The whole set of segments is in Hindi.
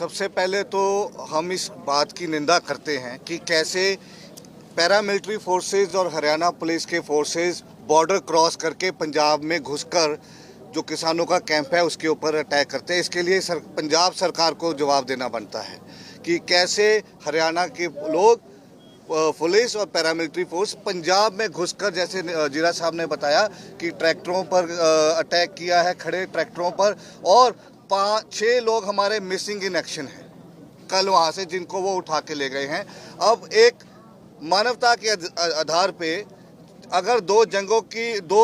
सबसे पहले तो हम इस बात की निंदा करते हैं कि कैसे पैरामिलिट्री फोर्सेस और हरियाणा पुलिस के फोर्सेस बॉर्डर क्रॉस करके पंजाब में घुसकर जो किसानों का कैंप है उसके ऊपर अटैक करते हैं। इसके लिए पंजाब सरकार को जवाब देना बनता है कि कैसे हरियाणा के लोग पुलिस और पैरामिलिट्री फोर्स पंजाब में घुसकर, जैसे जीरा साहब ने बताया कि ट्रैक्टरों पर अटैक किया है, खड़े ट्रैक्टरों पर, और 5-6 लोग हमारे मिसिंग इन एक्शन हैं कल वहाँ से, जिनको वो उठा के ले गए हैं। अब एक मानवता के आधार पे अगर दो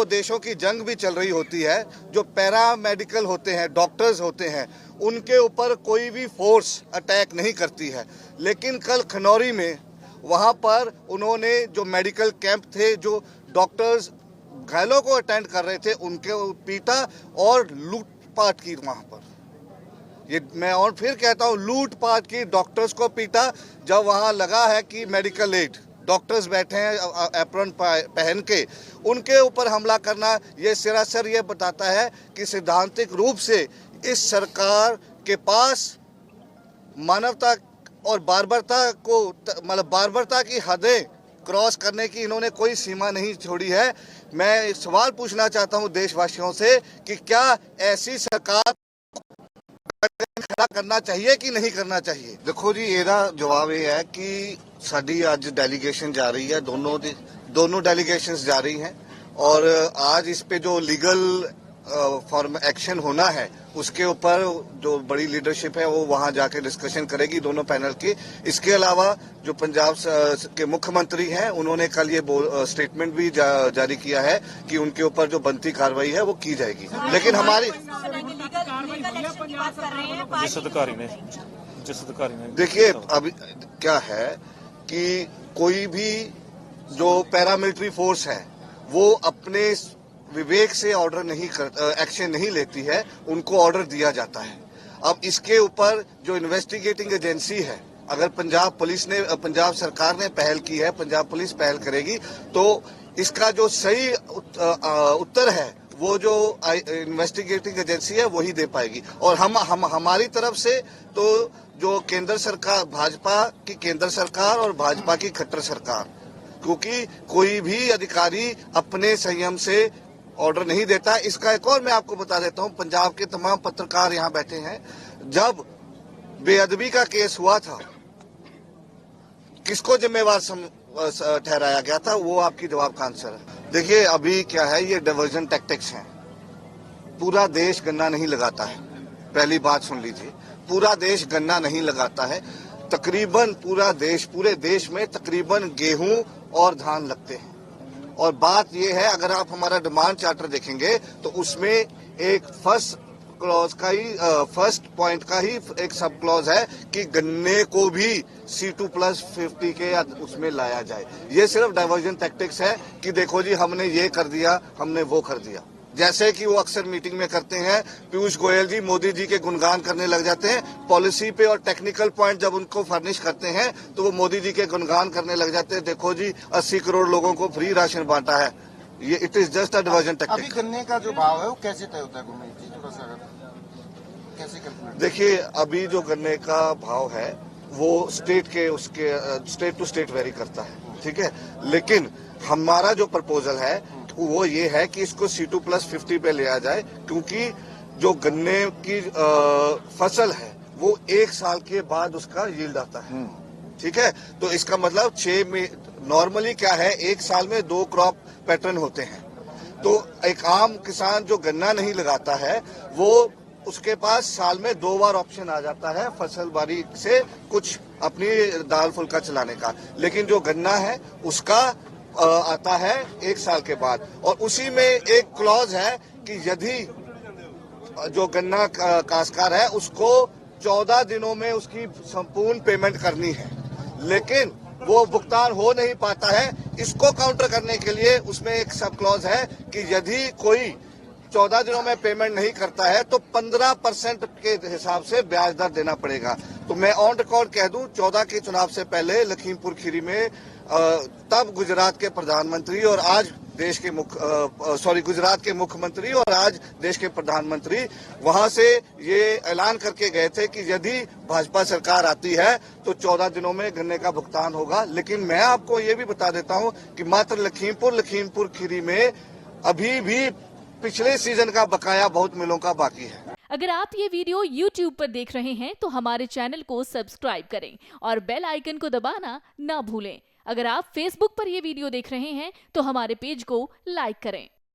देशों की जंग भी चल रही होती है, जो पैरामेडिकल होते हैं, डॉक्टर्स होते हैं, उनके ऊपर कोई भी फोर्स अटैक नहीं करती है। लेकिन कल खनौरी में वहाँ पर उन्होंने जो मेडिकल कैंप थे, जो डॉक्टर्स घायलों को अटेंड कर रहे थे, उनके पीटा और लूटपाट की वहाँ पर। ये मैं और फिर कहता हूँ, लूटपाट की, डॉक्टर्स को पीटा। जब वहाँ लगा है कि मेडिकल एड डॉक्टर्स बैठे हैं एप्रन पहन के, उनके ऊपर हमला करना, ये सरासर ये बताता है कि सैद्धांतिक रूप से इस सरकार के पास मानवता और बार्बरता को, मतलब बार्बरता की हदें क्रॉस करने की इन्होंने कोई सीमा नहीं छोड़ी है। मैं एक सवाल पूछना चाहता हूं देशवासियों से कि क्या ऐसी सरकार खड़ा करना चाहिए कि नहीं करना चाहिए। देखो जी, ਇਹਦਾ जवाब ये है कि साडी आज डेलीगेशन जा रही है, दोनों डेलीगेशंस जा रही हैं, और आज इस पे जो लीगल फॉर्म एक्शन होना है उसके ऊपर जो बड़ी लीडरशिप है वो वहां जाके डिस्कशन करेगी दोनों पैनल की। इसके अलावा जो पंजाब के मुख्यमंत्री हैं, उन्होंने कल ये स्टेटमेंट भी जारी किया है कि उनके ऊपर जो बनती कार्रवाई है वो की जाएगी। लेकिन हमारी जिस अधिकारी ने देखिए, अभी क्या है कि कोई भी जो पैरामिलिट्री फोर्स है वो अपने विवेक से ऑर्डर नहीं एक्शन नहीं लेती है, उनको ऑर्डर दिया जाता है। अब इसके ऊपर जो इन्वेस्टिगेटिंग एजेंसी है, अगर पंजाब सरकार ने पहल की है, पंजाब पुलिस पहल करेगी, तो इसका जो सही उत्तर है वो जो इन्वेस्टिगेटिंग एजेंसी है वही दे पाएगी। और हम हमारी तरफ से तो जो केंद्र सरकार, भाजपा की केंद्र सरकार और भाजपा की खट्टर सरकार, क्योंकि कोई भी अधिकारी अपने संयम से ऑर्डर नहीं देता। इसका एक और मैं आपको बता देता हूं, पंजाब के तमाम पत्रकार यहां बैठे हैं, जब बेअदबी का केस हुआ था, किसको जिम्मेवार ठहराया गया था, वो आपकी जवाब का आंसर है। देखिए, अभी क्या है, ये डाइवर्जन टैक्टिक्स हैं। पूरा देश गन्ना नहीं लगाता है, पहली बात सुन लीजिए, पूरा देश गन्ना नहीं लगाता है। तकरीबन पूरे देश में तकरीबन गेहूं और धान लगते हैं। और बात यह है, अगर आप हमारा डिमांड चार्टर देखेंगे तो उसमें एक फर्स्ट पॉइंट का ही एक सब क्लॉज है कि गन्ने को भी C2+50 के उसमें लाया जाए। ये सिर्फ डाइवर्जन टैक्टिक्स है कि देखो जी, हमने ये कर दिया, हमने वो कर दिया। जैसे कि वो अक्सर मीटिंग में करते हैं, पीयूष गोयल जी मोदी जी के गुणगान करने लग जाते हैं, पॉलिसी पे और टेक्निकल पॉइंट जब उनको फर्निश करते हैं तो वो मोदी जी के गुणगान करने लग जाते हैं। देखो जी, 80 करोड़ लोगों को फ्री राशन बांटा है। ये it is just a diversion tactic. अभी गन्ने का जो भाव है वो कैसे तय होता है गुरमीत जी, थोड़ा सा कैसे कैलकुलेट? देखिए, अभी जो गन्ने का भाव है वो स्टेट टू स्टेट वेरी करता है, ठीक है। लेकिन हमारा जो प्रपोजल है वो ये है कि इसको C2+50 पे ले आ जाए, क्योंकि जो गन्ने की फसल है वो 1 साल के बाद उसका यील्ड आता है, ठीक है। तो इसका मतलब 6 में नॉर्मली क्या है, 1 साल में 2 क्रॉप पैटर्न होते हैं। तो एक आम किसान जो गन्ना नहीं लगाता है, वो उसके पास साल में 2 बार ऑप्शन आ जाता है फसल बाड़ी से कुछ अपनी दाल फुल्का चलाने का। लेकिन जो गन्ना है उसका आता है 1 साल के बाद। और उसी में एक क्लॉज है कि यदि जो गन्ना काश्तकार है उसको 14 दिनों में उसकी संपूर्ण पेमेंट करनी है, लेकिन वो भुगतान हो नहीं पाता है। इसको काउंटर करने के लिए उसमें एक सब क्लॉज है कि यदि कोई 14 दिनों में पेमेंट नहीं करता है तो 15% के हिसाब से ब्याज दर देना पड़ेगा। तो मैं ऑन रिकॉर्ड कह दूं, 14 के चुनाव से पहले लखीमपुर खीरी में तब गुजरात के प्रधानमंत्री और आज देश के गुजरात के मुख्यमंत्री और आज देश के प्रधानमंत्री वहां से ये ऐलान करके गए थे कि यदि भाजपा सरकार आती है तो 14 दिनों में गन्ने का भुगतान होगा। लेकिन मैं आपको ये भी बता देता हूं कि मात्र लखीमपुर खीरी में अभी भी पिछले सीजन का बकाया बहुत मिलों का बाकी है। अगर आप ये वीडियो YouTube पर देख रहे हैं तो हमारे चैनल को सब्सक्राइब करें और बेल आइकन को दबाना ना भूलें। अगर आप Facebook पर ये वीडियो देख रहे हैं तो हमारे पेज को लाइक करें।